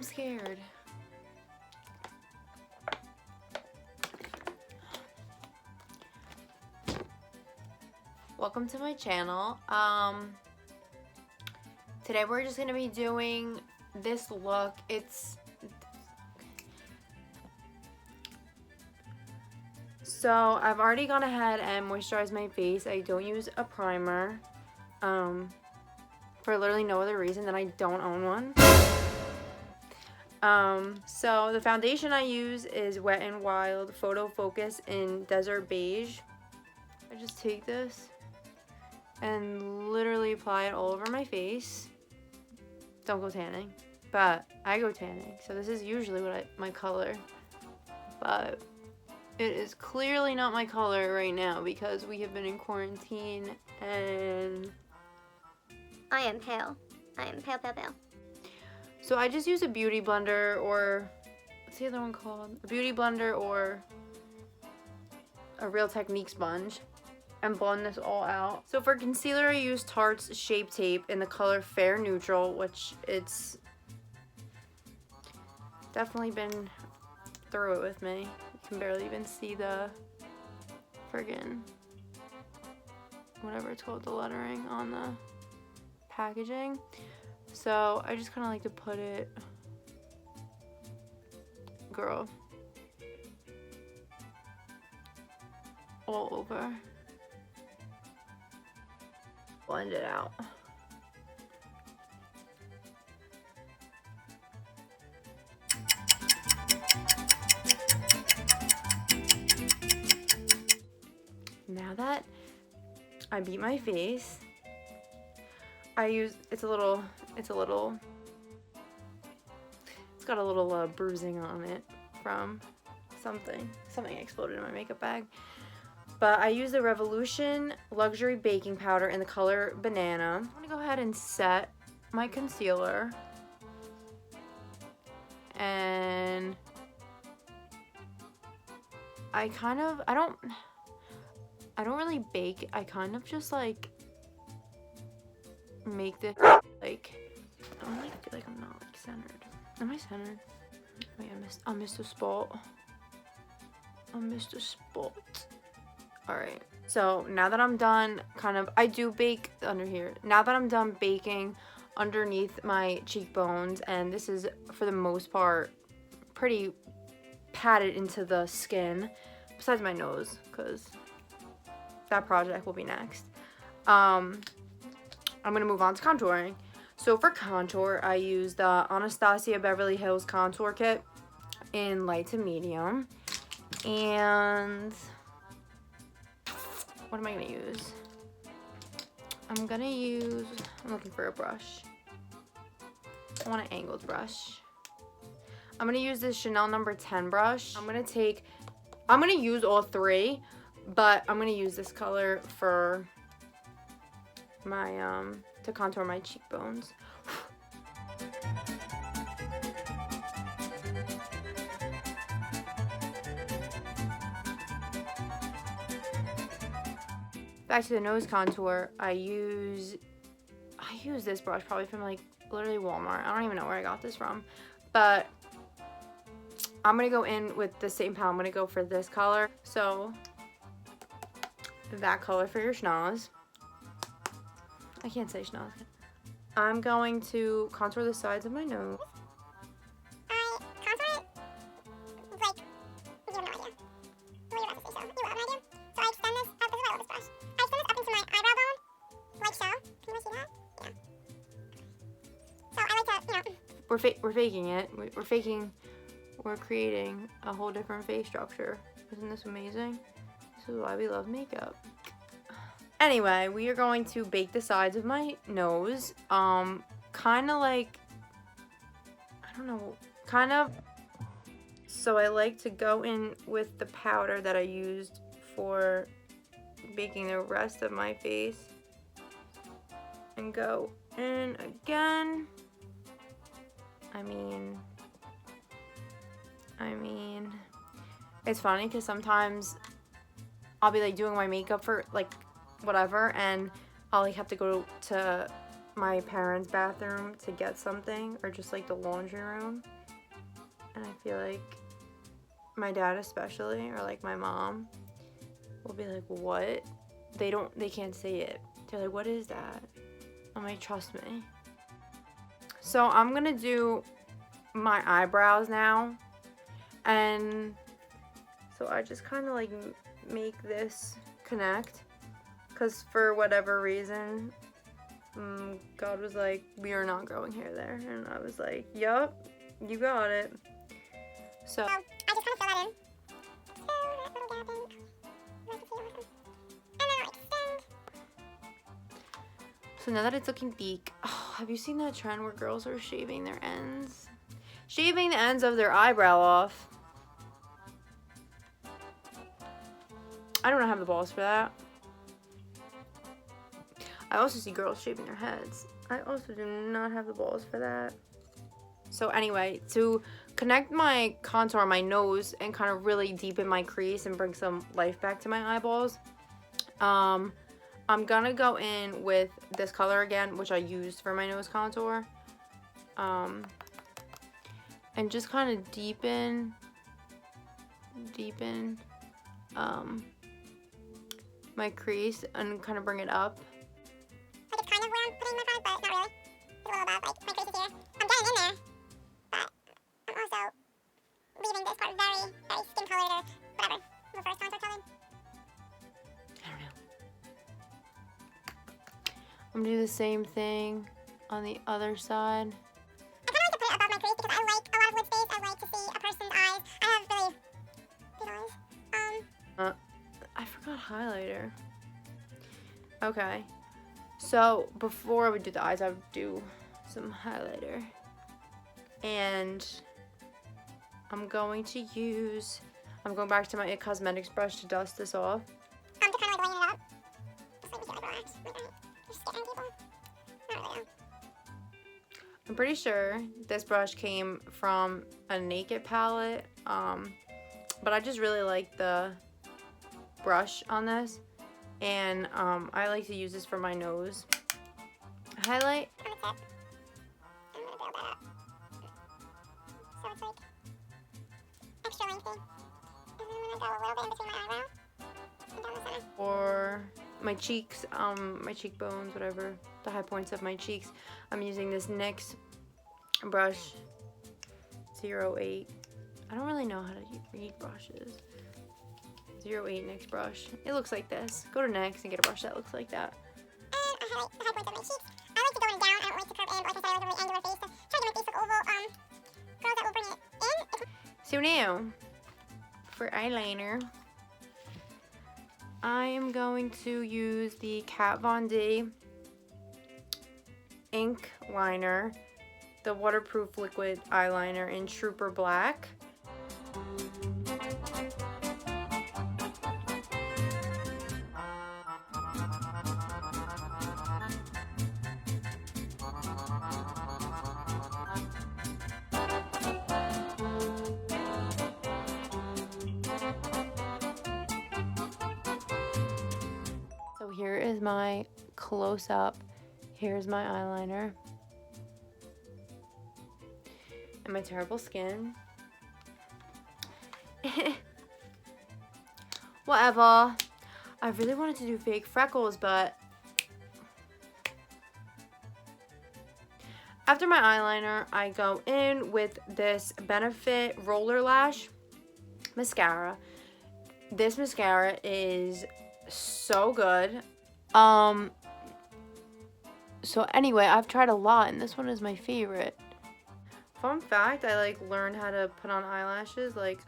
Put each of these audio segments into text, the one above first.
I'm scared. Welcome to my channel. Today we're just gonna be doing this look. So I've already gone ahead and moisturized my face. I don't use a primer for literally no other reason than I don't own one. So the foundation I use is Wet n Wild Photo Focus in Desert Beige. I just take this and literally apply it all over my face. Don't go tanning, but I go tanning. So this is usually my color, but it is clearly not my color right now because we have been in quarantine and I am pale. I am pale, pale, pale. So I just use a beauty blender, or what's the other one called? A beauty blender or a Real Technique sponge, and blend this all out. So for concealer, I use Tarte's Shape Tape in the color Fair Neutral, which it's definitely been through it with me. You can barely even see the friggin' whatever it's called, the lettering on the packaging. So I just kind of like to put it, girl, all over. Blend it out. Now that I beat my face, I use, it's got a little bruising on it from something exploded in my makeup bag. But I use the Revolution Luxury Baking Powder in the color Banana. I'm gonna go ahead and set my concealer. And I don't really bake. I kind of just like make this like, I don't like feel like I'm not like centered. Am I centered? Wait, I missed a spot. I missed a spot. Alright, so now that I'm done, I do bake under here. Now that I'm done baking underneath my cheekbones, and this is for the most part pretty patted into the skin, besides my nose, because that project will be next. I'm gonna move on to contouring. So for contour, I use the Anastasia Beverly Hills Contour Kit in light to medium. And what am I gonna use? I'm looking for a brush. I want an angled brush. I'm gonna use this Chanel number 10 brush. I'm gonna use all three, but I'm gonna use this color for my to contour my cheekbones. Back to the nose contour, I use this brush probably from like literally Walmart. I don't even know where I got this from, but I'm gonna go in with the same palette. I'm gonna go for this color. So that color for your schnoz. I can't say schnoz. I'm going to contour the sides of my nose. I contour it like, you have no idea. Well, you're about to say so. You will have no idea. So I extend this, this is why I love this brush. I extend this up into my eyebrow bone, like so. Can you see that? Yeah. So I like to, you know. We're faking it. We're creating a whole different face structure. Isn't this amazing? This is why we love makeup. Anyway, we are going to bake the sides of my nose. Kind of like, I don't know, kind of. So I like to go in with the powder that I used for baking the rest of my face. And go in again. I mean, it's funny because sometimes I'll be like doing my makeup for like whatever, and I'll like have to go to my parents' bathroom to get something, or just like the laundry room, and I feel like my dad especially, or like my mom, will be like, what? They can't say it. They're like, what is that? I'm like, trust me. So I'm gonna do my eyebrows now, and so I just kind of like make this connect, because for whatever reason, God was like, we are not growing hair there, and I was like, yup, you got it. So I just kind of fill that in. Fill that little gap in. Like to see awesome. And then I'll extend. So now that it's looking thick, oh, have you seen that trend where girls are shaving their ends? Shaving the ends of their eyebrow off. I don't have the balls for that. I also see girls shaving their heads. I also do not have the balls for that. So anyway, to connect my contour on my nose and kind of really deepen my crease and bring some life back to my eyeballs, I'm gonna go in with this color again, which I used for my nose contour, and just kind of deepen my crease and kind of bring it up. Like it's kind of where I'm putting my brows, but not really. It's a little above, like my crease is here. I'm getting in there, but I'm also leaving this part very, very skin colored or whatever. Reverse contour colored. I don't know. I'm gonna do the same thing on the other side. I kind of like to put it above my crease because I like a lot of lid space. I like to see a person's eyes. I have really big eyes. I forgot highlighter. Okay. So before I would do the eyes, I would do some highlighter. And I'm going back to my It Cosmetics brush to dust this off. To kind of like laying it up. Just let me get like relaxed. Like, you're scaring people. Not really though. I'm pretty sure this brush came from a Naked palette, but I just really like the brush on this, and I like to use this for my nose highlight. On the tip. I'm gonna build that up. So it's like extra lengthy. And then I'm gonna go a little bit in between my eyebrow and down the center. For my cheeks, my cheekbones, whatever, the high points of my cheeks, I'm using this NYX brush 08. I don't really know how to read brushes. 08 NYX brush. It looks like this. Go to NYX and get a brush that looks like that. And I highlight the high points of my cheeks. I like to go in down. I don't like to curve in, but like I said, I like a really angular face to try to get my face look oval. Girls that will bring it in. So now, for eyeliner, I am going to use the Kat Von D ink liner, the waterproof liquid eyeliner in Trooper Black. So here is my close-up. Here's my eyeliner. And my terrible skin. Whatever. I really wanted to do fake freckles, but after my eyeliner, I go in with this Benefit Roller Lash mascara. This mascara is so good. So anyway, I've tried a lot, and this one is my favorite. Fun fact, I like learned how to put on eyelashes like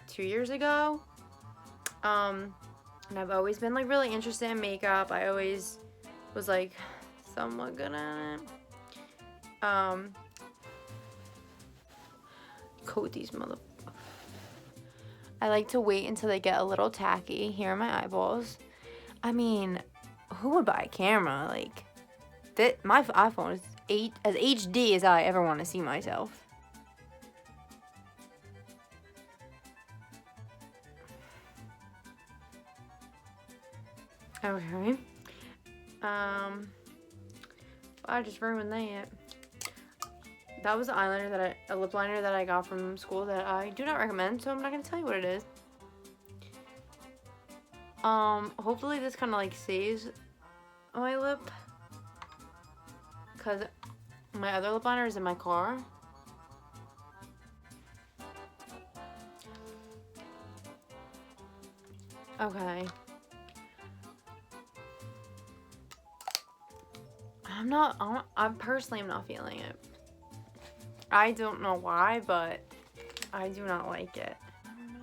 2 years ago. And I've always been like really interested in makeup. I always was like somewhat good at it. Coat these mother. I like to wait until they get a little tacky. Here are my eyeballs. I mean, who would buy a camera like that? My iPhone is as HD as I ever want to see myself. Okay. I just ruined that. That was a lip liner that I got from school that I do not recommend, so I'm not gonna tell you what it is. Hopefully this kind of like saves my lip, cause my other lip liner is in my car. Okay. I personally am not feeling it. I don't know why, but I do not like it. I don't know.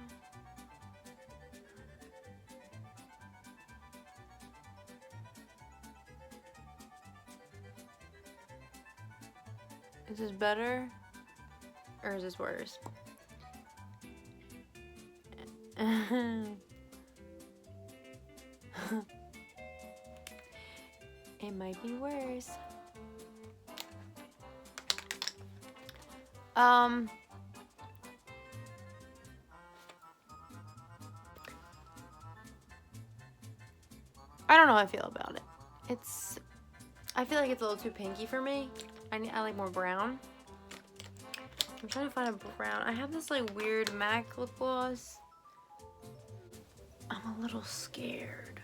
Is this better? Or is this worse? It might be worse. I don't know how I feel about it. I feel like it's a little too pinky for me. I like more brown. I'm trying to find a brown. I have this like weird MAC lip gloss. I'm a little scared.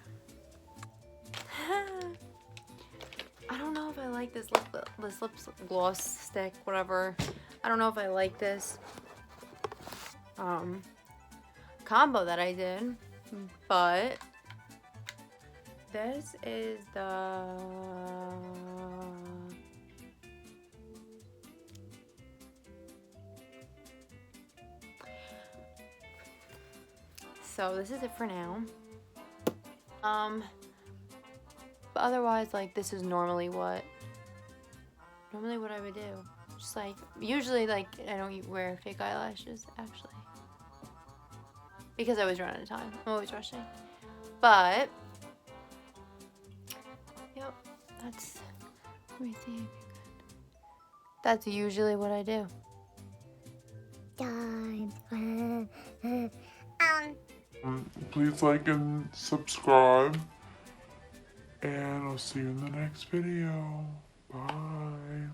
I don't know if I like this lip gloss stick, whatever. I don't know if I like this combo that I did, but this is so this is it for now. But otherwise, like, this is normally what I would do. Just like, usually, like, I don't wear fake eyelashes, actually, because I always run out of time. I'm always rushing. But yep, let me see. That's usually what I do. Please like and subscribe, and I'll see you in the next video. Bye.